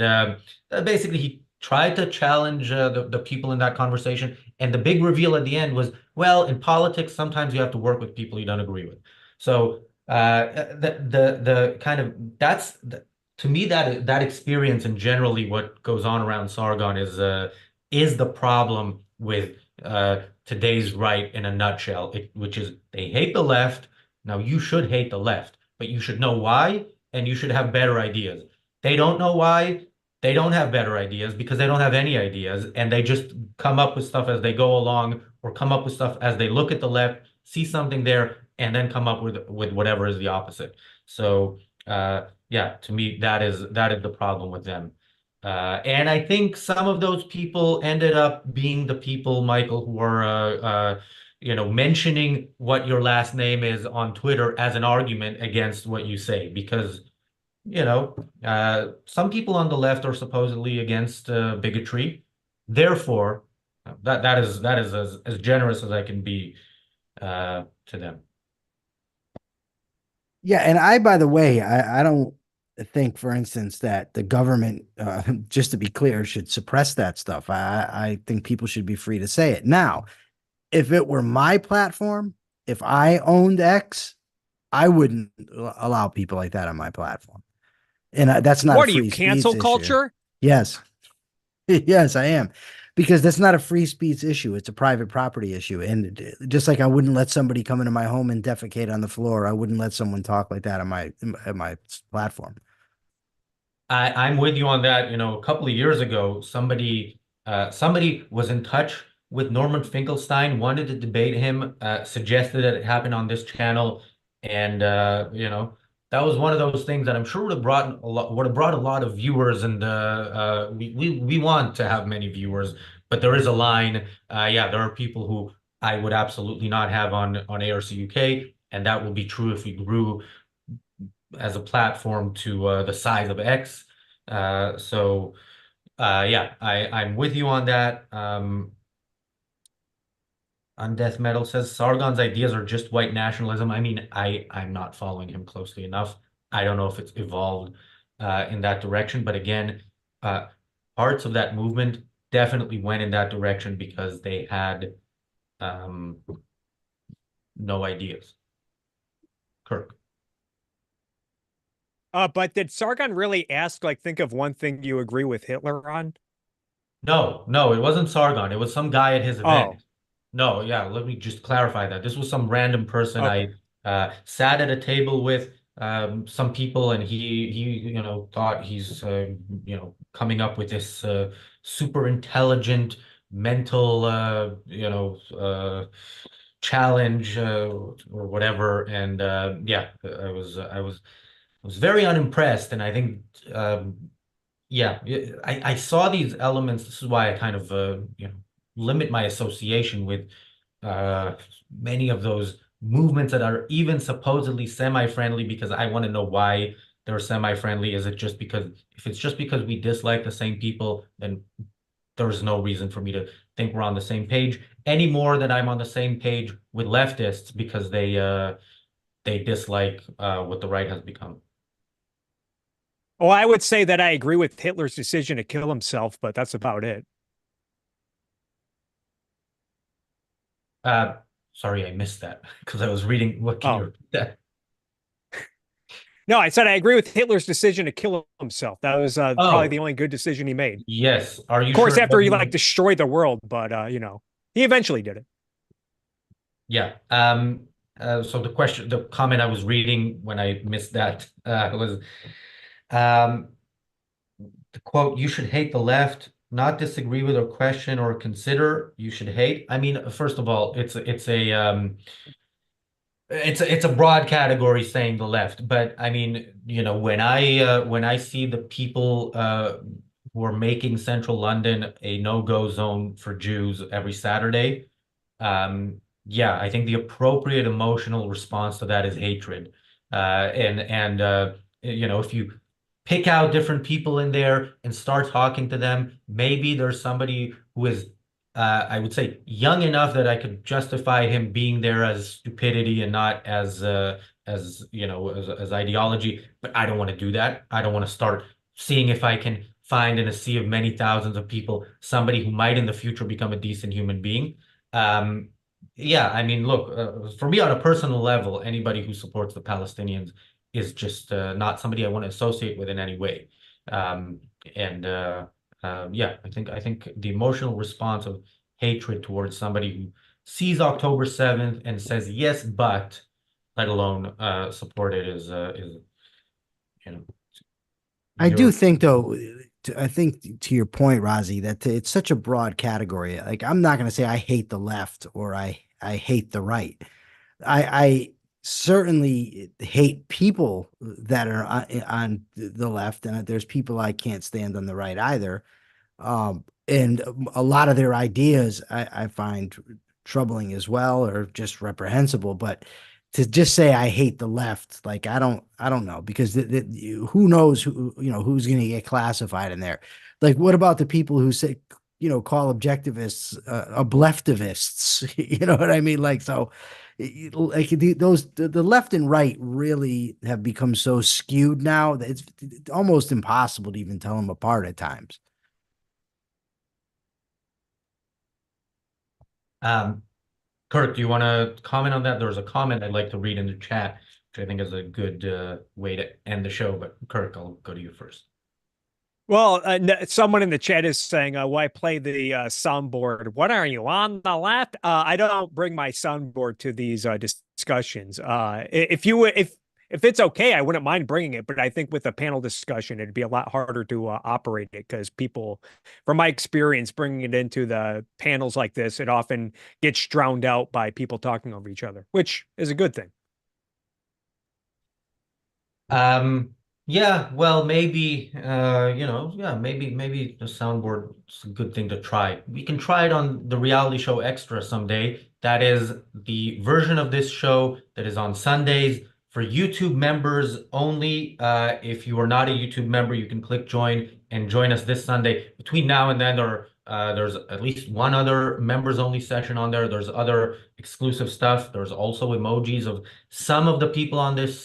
Speaker 1: basically, he tried to challenge the people in that conversation. And the big reveal at the end was, well, in politics, sometimes you have to work with people you don't agree with. So the kind of to me that experience and generally what goes on around Sargon is the problem with today's right in a nutshell, which is they hate the left. Now you should hate the left, but you should know why and you should have better ideas. They don't know why. They don't have better ideas because they don't have any ideas, and they just come up with stuff as they go along, or come up with stuff as they look at the left, see something there, and then come up with whatever is the opposite. So yeah, to me, that is the problem with them. And I think some of those people ended up being the people, Michael, who are mentioning what your last name is on Twitter as an argument against what you say, because some people on the left are supposedly against bigotry. Therefore, that is as generous as I can be to them.
Speaker 3: Yeah, and by the way, I don't think, for instance, that the government, just to be clear, should suppress that stuff. I think people should be free to say it. Now, if it were my platform, if I owned X, I wouldn't allow people like that on my platform. And that's not
Speaker 2: What
Speaker 3: a
Speaker 2: are you,
Speaker 3: free
Speaker 2: cancel
Speaker 3: speech
Speaker 2: culture?
Speaker 3: issue. Yes. Yes, I am. Because that's not a free speech issue. It's a private property issue. And just like I wouldn't let somebody come into my home and defecate on the floor, I wouldn't let someone talk like that on my platform.
Speaker 1: I'm with you on that. A couple of years ago, somebody was in touch with Norman Finkelstein, wanted to debate him, suggested that it happened on this channel, and that was one of those things that I'm sure would have brought a lot of viewers, and we want to have many viewers, but there is a line. Yeah, there are people who I would absolutely not have on ARCUK, and that will be true if we grew as a platform to the size of X. So yeah, I'm with you on that. Undeath Metal says Sargon's ideas are just white nationalism. I mean, I'm not following him closely enough. I don't know if it's evolved in that direction, but again, parts of that movement definitely went in that direction because they had no ideas. Kirk.
Speaker 2: But did Sargon really ask, like, think of one thing you agree with Hitler on?
Speaker 1: No, it wasn't Sargon. It was some guy at his event.
Speaker 2: Oh,
Speaker 1: No, yeah, let me just clarify that. This was some random person
Speaker 2: okay.
Speaker 1: I sat at a table with some people, and he thought he's coming up with this super intelligent mental challenge or whatever. And yeah, I was very unimpressed, and I think yeah, I saw these elements. This is why I kind of limit my association with uh, many of those movements that are even supposedly semi-friendly, because I want to know why they're semi-friendly. Is it just because if it's just because we dislike the same people, then there's no reason for me to think we're on the same page any more than I'm on the same page with leftists because they dislike what the right has become.
Speaker 2: Well, I would say that I agree with Hitler's decision to kill himself, but that's about it.
Speaker 1: Uh, Sorry, I missed that because I was reading. What can you
Speaker 2: Oh,
Speaker 1: repeat that?
Speaker 2: no, I said I agree with Hitler's decision to kill himself. That was probably the
Speaker 1: Oh,
Speaker 2: only good decision he made.
Speaker 1: yes. Are you
Speaker 2: Of course,
Speaker 1: sure it
Speaker 2: after he like
Speaker 1: wasn't?
Speaker 2: destroyed the world, but he eventually did it.
Speaker 1: Yeah. So the comment I was reading when I missed that was um, the quote, "You should hate the left, not disagree with or question or consider. You should hate." I mean, first of all, it's a broad category saying the left, but I mean, when I see the people who are making central London a no-go zone for Jews every Saturday, yeah, I think the appropriate emotional response to that is hatred. And if you pick out different people in there and start talking to them, maybe there's somebody who is I would say young enough that I could justify him being there as stupidity and not as ideology. But I don't want to do that. I don't want to start seeing if I can find in a sea of many thousands of people somebody who might in the future become a decent human being. Yeah, I mean, look, for me on a personal level, anybody who supports the Palestinians is just not somebody I want to associate with in any way. Um, and yeah, I think the emotional response of hatred towards somebody who sees October 7th and says yes, but let alone support it is you know
Speaker 3: I do
Speaker 1: your
Speaker 3: think though, I think to your point, Razi, that it's such a broad category. Like I'm not going to say I hate the left or I hate the right. I certainly hate people that are on the left, and there's people I can't stand on the right either. And a lot of their ideas I find troubling as well, or just reprehensible. But to just say I hate the left, like I don't know, because who knows who's going to get classified in there. Like, what about the people who say, call objectivists obleftivists? You know what I mean? Like, so like the left and right really have become so skewed now that it's almost impossible to even tell them apart at times.
Speaker 1: um Kirk, do you want to comment on that? There was a comment I'd like to read in the chat, which I think is a good way to end the show. But Kirk, I'll go to you first.
Speaker 2: Well, someone in the chat is saying, "Why play the soundboard? What are you on the left?" I don't bring my soundboard to these discussions. If it's okay, I wouldn't mind bringing it, but I think with a panel discussion, it'd be a lot harder to operate it because people, from my experience, bringing it into the panels like this, it often gets drowned out by people talking over each other, which is a good thing.
Speaker 1: Yeah, well, maybe yeah, maybe the soundboard is a good thing to try. We can try it on the reality show Extra someday. That is the version of this show that is on Sundays for YouTube members only. If you are not a YouTube member, you can click join and join us this Sunday. Between now and then, there's at least one other members only session on there. There's other exclusive stuff. There's also emojis of some of the people on this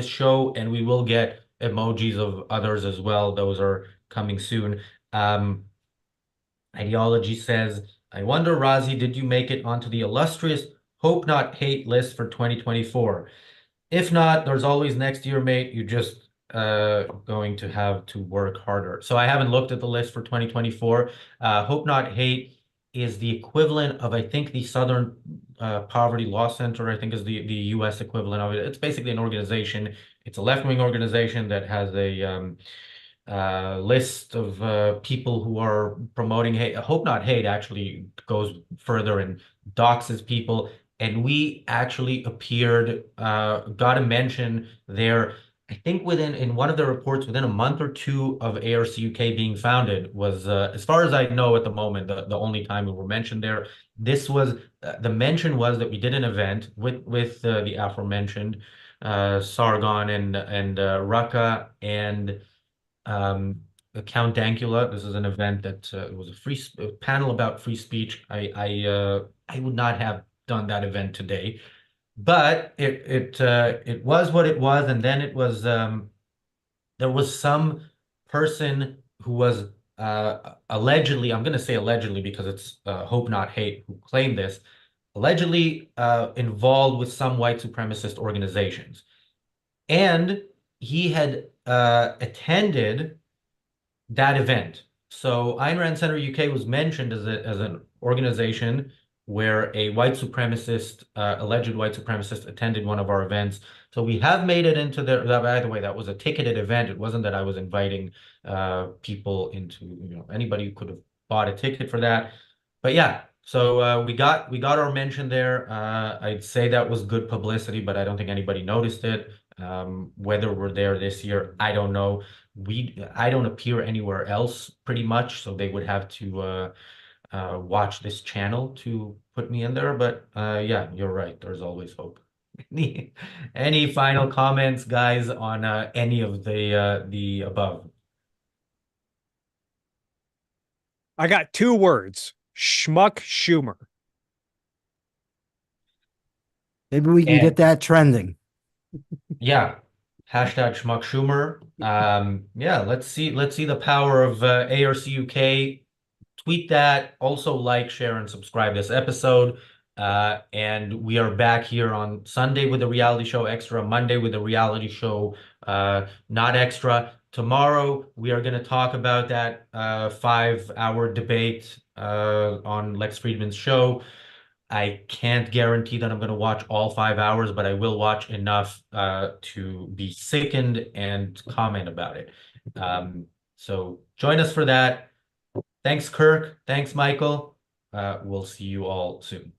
Speaker 1: show, and we will get emojis of others as well. Those are coming soon. Ideology says, I wonder, Razi, did you make it onto the illustrious Hope Not Hate list for 2024? If not, there's always next year, mate. You just going to have to work harder. So I haven't looked at the list for 2024. Hope Not Hate is the equivalent of, I think, the Southern Poverty Law Center, I think is the US equivalent of it. It's basically an organization. It's a left-wing organization that has a list of people who are promoting hate. Hope Not Hate actually goes further and doxes people. And we actually appeared, got a mention there. I think in one of the reports, within a month or two of ARCUK being founded, was as far as I know at the moment, the only time we were mentioned there. This was the mention was that we did an event with the aforementioned Sargon and Raqqa and Count Dankula. This is an event that was a panel about free speech. I would not have done that event today, but it was what it was, and then it was there was some person who was allegedly, I'm going to say allegedly because it's Hope Not Hate who claimed this, allegedly involved with some white supremacist organizations, and he had attended that event. So Ayn Rand Center UK was mentioned as an organization where a white supremacist, alleged white supremacist, attended one of our events. So we have made it into by the way, that was a ticketed event. It wasn't that I was inviting people into, anybody who could have bought a ticket for that. But yeah, so we got our mention there. I'd say that was good publicity, but I don't think anybody noticed it. Whether we're there this year, I don't know. I don't appear anywhere else pretty much, so they would have to watch this channel to put me in there. But yeah, you're right. There's always hope. Any final comments, guys, on any of the above?
Speaker 2: I got 2 words: schmuck Schumer.
Speaker 3: Maybe we can get that trending.
Speaker 1: Yeah. Hashtag Schmuck Schumer. Yeah, let's see the power of ARCUK. Tweet that. Also like, share, and subscribe this episode. And we are back here on Sunday with the reality show extra, Monday with the reality show not extra. Tomorrow we are going to talk about that 5-hour debate on Lex Friedman's show. I can't guarantee that I'm going to watch all 5 hours, but I will watch enough to be sickened and comment about it. So join us for that. Thanks, Kirk. Thanks, Michael. We'll see you all soon.